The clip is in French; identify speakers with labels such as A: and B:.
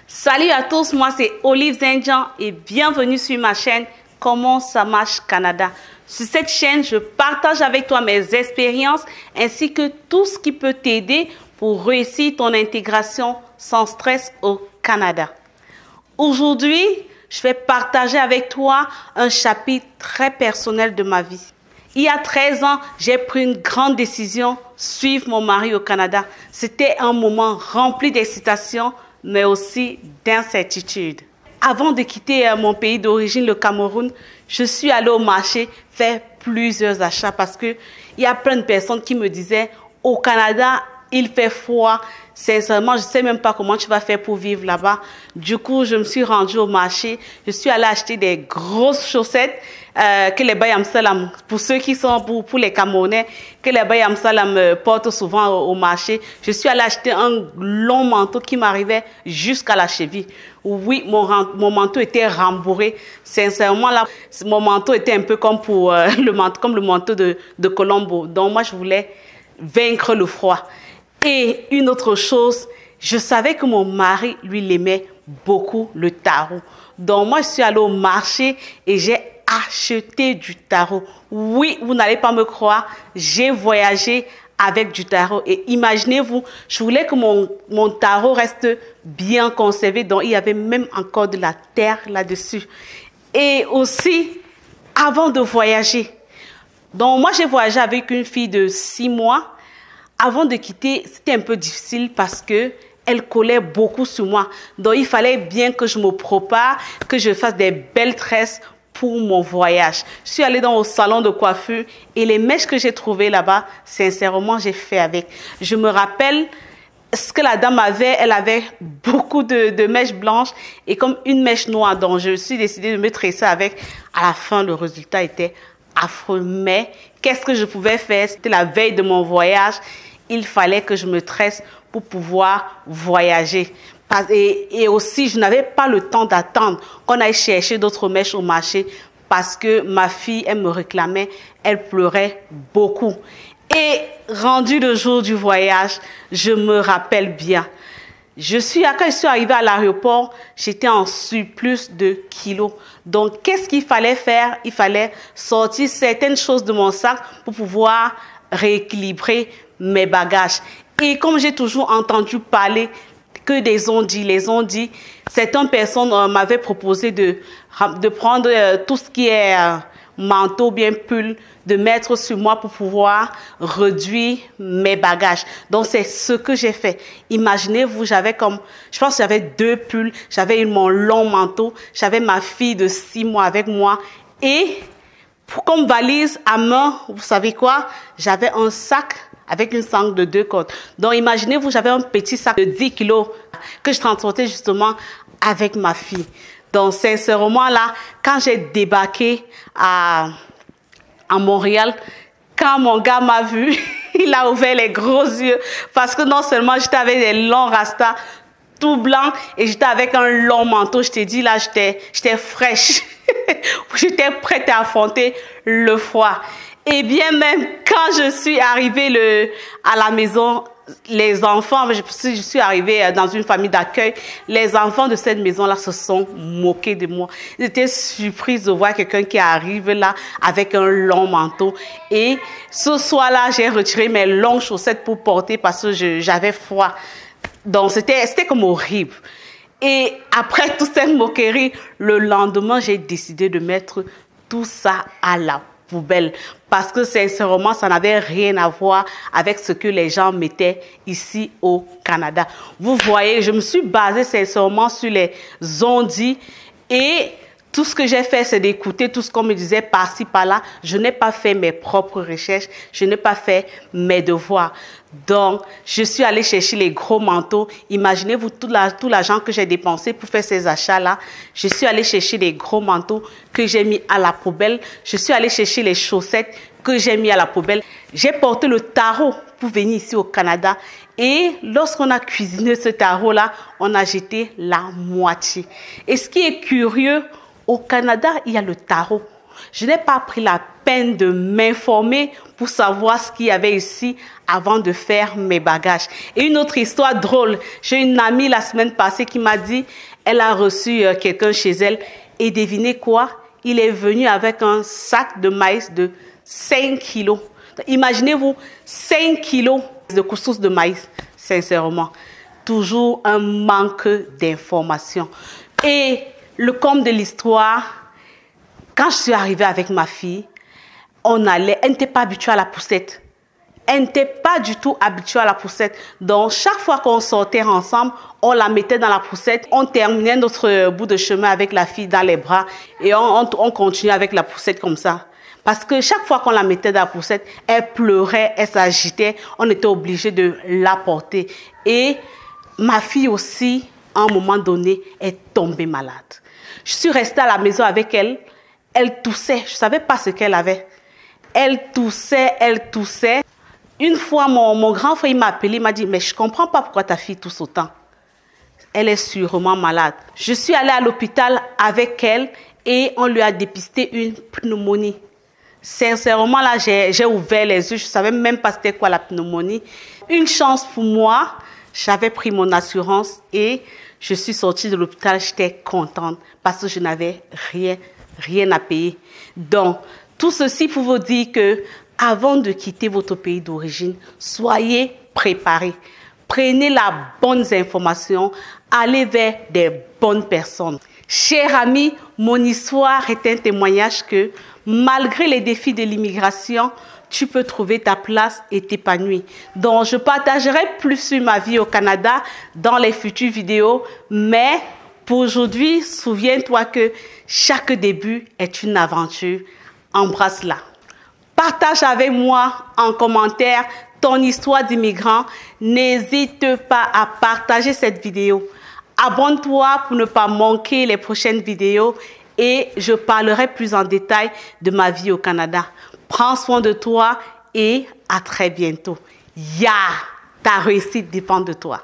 A: Salut à tous, moi c'est Olive Zenjan et bienvenue sur ma chaîne Comment ça marche Canada. Sur cette chaîne, je partage avec toi mes expériences ainsi que tout ce qui peut t'aider pour réussir ton intégration sans stress au Canada. Aujourd'hui, je vais partager avec toi un chapitre très personnel de ma vie. Il y a 13 ans, j'ai pris une grande décision, suivre mon mari au Canada. C'était un moment rempli d'excitation, mais aussi d'incertitude. Avant de quitter mon pays d'origine, le Cameroun, je suis allée au marché faire plusieurs achats parce qu'il y a plein de personnes qui me disaient au Canada, il fait froid. Sincèrement, je ne sais même pas comment tu vas faire pour vivre là-bas. Du coup, je me suis rendue au marché. Je suis allée acheter des grosses chaussettes que les Bayam Salam, pour ceux qui sont pour les Camerounais, que les Bayam Salam portent souvent au marché. Je suis allée acheter un long manteau qui m'arrivait jusqu'à la cheville. Oui, mon manteau était rembourré. Sincèrement, là, mon manteau était un peu comme le manteau de Colombo. Donc, moi, je voulais vaincre le froid. Et une autre chose, je savais que mon mari, lui, l'aimait beaucoup, le taro. Donc, moi, je suis allée au marché et j'ai acheté du taro. Oui, vous n'allez pas me croire, j'ai voyagé avec du taro. Et imaginez-vous, je voulais que mon taro reste bien conservé. Donc, il y avait même encore de la terre là-dessus. Et aussi, avant de voyager, donc moi, j'ai voyagé avec une fille de 6 mois. Avant de quitter, c'était un peu difficile parce que elle collait beaucoup sur moi. Donc, il fallait bien que je me prépare, que je fasse des belles tresses pour mon voyage. Je suis allée au salon de coiffure et les mèches que j'ai trouvées là-bas, sincèrement, j'ai fait avec. Je me rappelle ce que la dame avait. Elle avait beaucoup de mèches blanches et comme une mèche noire. Donc, je suis décidée de me tresser avec. À la fin, le résultat était affreux. Mais qu'est-ce que je pouvais faire? C'était la veille de mon voyage. Il fallait que je me tresse pour pouvoir voyager. Et aussi, je n'avais pas le temps d'attendre qu'on aille chercher d'autres mèches au marché parce que ma fille, elle me réclamait, elle pleurait beaucoup. Et rendu le jour du voyage, je me rappelle bien. Quand je suis arrivée à l'aéroport, j'étais en surplus de kilos. Donc, qu'est-ce qu'il fallait faire? Il fallait sortir certaines choses de mon sac pour pouvoir rééquilibrer mes bagages. Et comme j'ai toujours entendu parler que des ondits, les ondits, certaines personnes m'avaient proposé de prendre tout ce qui est manteau, bien pull, de mettre sur moi pour pouvoir réduire mes bagages. Donc, c'est ce que j'ai fait. Imaginez-vous, je pense que j'avais 2 pulls, j'avais mon long manteau, j'avais ma fille de 6 mois avec moi et comme valise à main, vous savez quoi? J'avais un sac avec une sangle de 2 cordes. Donc, imaginez-vous, j'avais un petit sac de 10 kilos que je transportais justement avec ma fille. Donc, sincèrement, là, quand j'ai débarqué à Montréal, quand mon gars m'a vu, il a ouvert les gros yeux parce que non seulement j'étais avec des longs rastas tout blancs et j'étais avec un long manteau, je t'ai dit là, j'étais fraîche. J'étais prête à affronter le froid. Et bien même quand je suis arrivée à la maison, les enfants, je suis arrivée dans une famille d'accueil, les enfants de cette maison-là se sont moqués de moi. Ils étaient surpris de voir quelqu'un qui arrive là avec un long manteau. Et ce soir-là, j'ai retiré mes longues chaussettes pour porter parce que j'avais froid. Donc, c'était comme horrible. Et après toute cette moquerie, le lendemain, j'ai décidé de mettre tout ça à la poubelle. Parce que sincèrement, ça n'avait rien à voir avec ce que les gens mettaient ici au Canada. Vous voyez, je me suis basée sincèrement sur les ondits et tout ce que j'ai fait, c'est d'écouter tout ce qu'on me disait par-ci, par-là. Je n'ai pas fait mes propres recherches. Je n'ai pas fait mes devoirs. Donc, je suis allée chercher les gros manteaux. Imaginez-vous tout l'argent que j'ai dépensé pour faire ces achats-là. Je suis allée chercher les gros manteaux que j'ai mis à la poubelle. Je suis allée chercher les chaussettes que j'ai mis à la poubelle. J'ai porté le taro pour venir ici au Canada. Et lorsqu'on a cuisiné ce taro-là, on a jeté la moitié. Et ce qui est curieux, au Canada, il y a le taro. Je n'ai pas pris la peine de m'informer pour savoir ce qu'il y avait ici avant de faire mes bagages. Et une autre histoire drôle. J'ai une amie la semaine passée qui m'a dit, elle a reçu quelqu'un chez elle et devinez quoi? Il est venu avec un sac de maïs de 5 kilos. Imaginez-vous 5 kilos de couscous de maïs, sincèrement. Toujours un manque d'informations. Et le comble de l'histoire, quand je suis arrivée avec ma fille, elle n'était pas habituée à la poussette. Elle n'était pas du tout habituée à la poussette. Donc, chaque fois qu'on sortait ensemble, on la mettait dans la poussette. On terminait notre bout de chemin avec la fille dans les bras et on continuait avec la poussette comme ça. Parce que chaque fois qu'on la mettait dans la poussette, elle pleurait, elle s'agitait. On était obligé de la porter. Et ma fille aussi, à un moment donné, est tombée malade. Je suis restée à la maison avec elle. Elle toussait. Je ne savais pas ce qu'elle avait. Elle toussait, elle toussait. Une fois, mon grand frère m'a appelé, il m'a dit, mais je ne comprends pas pourquoi ta fille tousse autant. Elle est sûrement malade. Je suis allée à l'hôpital avec elle et on lui a dépisté une pneumonie. Sincèrement, là, j'ai ouvert les yeux. Je ne savais même pas c'était quoi la pneumonie. Une chance pour moi, j'avais pris mon assurance et je suis sortie de l'hôpital. J'étais contente parce que je n'avais rien à payer. Donc, tout ceci pour vous dire que avant de quitter votre pays d'origine, soyez préparés. Prenez la bonne information, allez vers des bonnes personnes. Chers amis, mon histoire est un témoignage que malgré les défis de l'immigration, tu peux trouver ta place et t'épanouir. Donc, je partagerai plus sur ma vie au Canada dans les futures vidéos, mais pour aujourd'hui, souviens-toi que chaque début est une aventure. Embrasse-la. Partage avec moi en commentaire ton histoire d'immigrant. N'hésite pas à partager cette vidéo. Abonne-toi pour ne pas manquer les prochaines vidéos et je parlerai plus en détail de ma vie au Canada. Prends soin de toi et à très bientôt. Ta réussite dépend de toi.